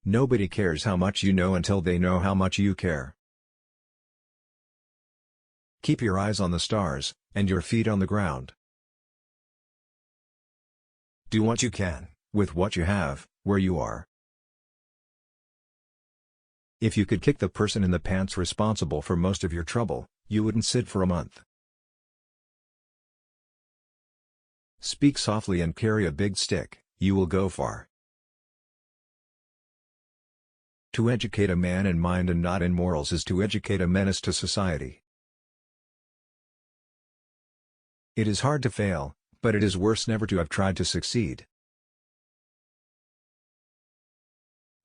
Nobody cares how much you know until they know how much you care. Keep your eyes on the stars, and your feet on the ground. Do what you can, with what you have, where you are. If you could kick the person in the pants responsible for most of your trouble, you wouldn't sit for a month. Speak softly and carry a big stick, you will go far. To educate a man in mind and not in morals is to educate a menace to society. It is hard to fail, but it is worse never to have tried to succeed.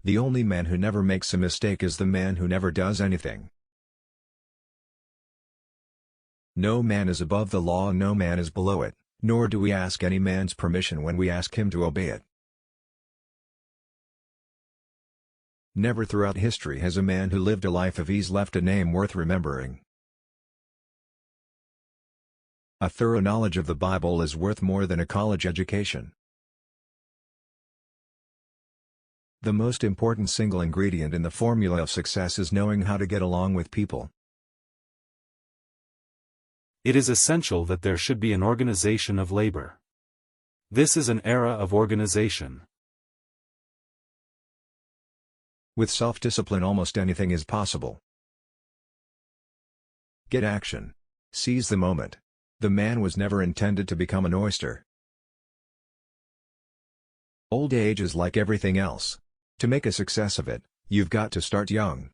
The only man who never makes a mistake is the man who never does anything. No man is above the law and no man is below it, nor do we ask any man's permission when we ask him to obey it. Never throughout history has a man who lived a life of ease left a name worth remembering. A thorough knowledge of the Bible is worth more than a college education. The most important single ingredient in the formula of success is knowing how to get along with people. It is essential that there should be an organization of labor. This is an era of organization. With self-discipline almost anything is possible. Get action. Seize the moment. The man was never intended to become an oyster. Old age is like everything else. To make a success of it, you've got to start young.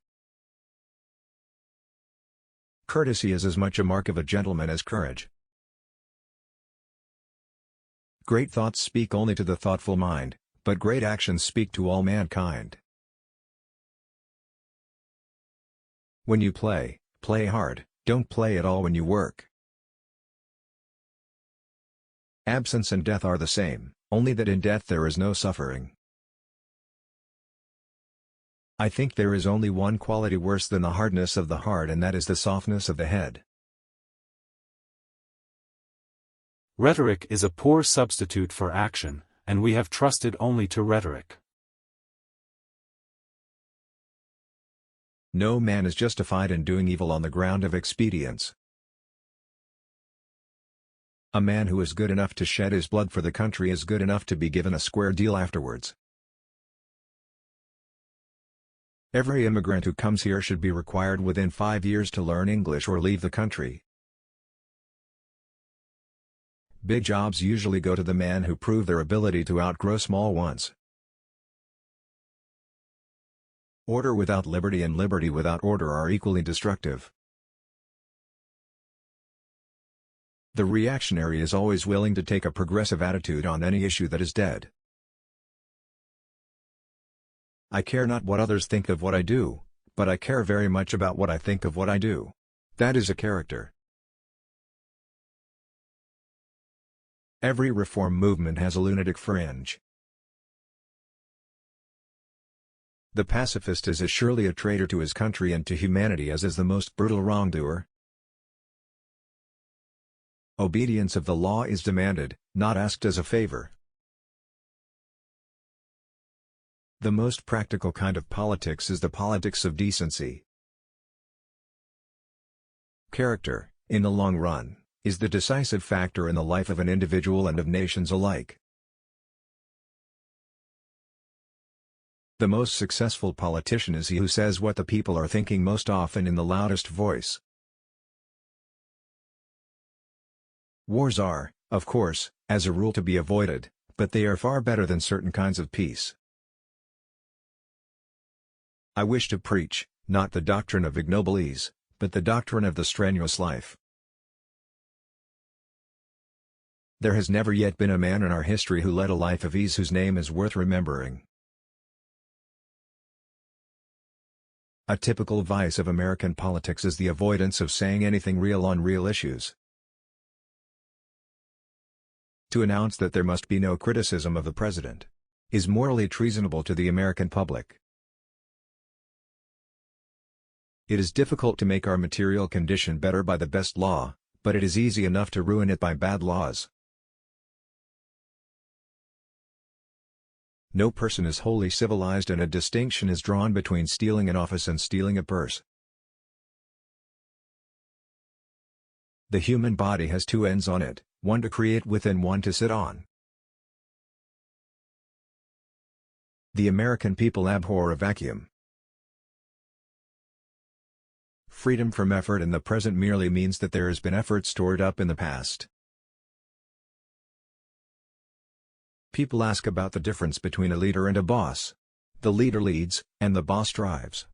Courtesy is as much a mark of a gentleman as courage. Great thoughts speak only to the thoughtful mind, but great actions speak to all mankind. When you play, play hard, don't play at all when you work. Absence and death are the same, only that in death there is no suffering. I think there is only one quality worse than the hardness of the heart, and that is the softness of the head. Rhetoric is a poor substitute for action, and we have trusted only to rhetoric. No man is justified in doing evil on the ground of expedience. A man who is good enough to shed his blood for the country is good enough to be given a square deal afterwards. Every immigrant who comes here should be required within 5 years to learn English or leave the country. Big jobs usually go to the man who prove their ability to outgrow small ones. Order without liberty and liberty without order are equally destructive. The reactionary is always willing to take a progressive attitude on any issue that is dead. I care not what others think of what I do, but I care very much about what I think of what I do. That is a character. Every reform movement has a lunatic fringe. The pacifist is as surely a traitor to his country and to humanity as is the most brutal wrongdoer. Obedience of the law is demanded, not asked as a favor. The most practical kind of politics is the politics of decency. Character, in the long run, is the decisive factor in the life of an individual and of nations alike. The most successful politician is he who says what the people are thinking most often in the loudest voice. Wars are, of course, as a rule to be avoided, but they are far better than certain kinds of peace. I wish to preach, not the doctrine of ignoble ease, but the doctrine of the strenuous life. There has never yet been a man in our history who led a life of ease whose name is worth remembering. A typical vice of American politics is the avoidance of saying anything real on real issues. To announce that there must be no criticism of the president is morally treasonable to the American public. It is difficult to make our material condition better by the best law, but it is easy enough to ruin it by bad laws. No person is wholly civilized, and a distinction is drawn between stealing an office and stealing a purse. The human body has two ends on it, one to create with and one to sit on. The American people abhor a vacuum. Freedom from effort in the present merely means that there has been effort stored up in the past. People ask about the difference between a leader and a boss. The leader leads, and the boss drives.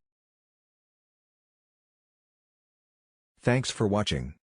Thanks for watching.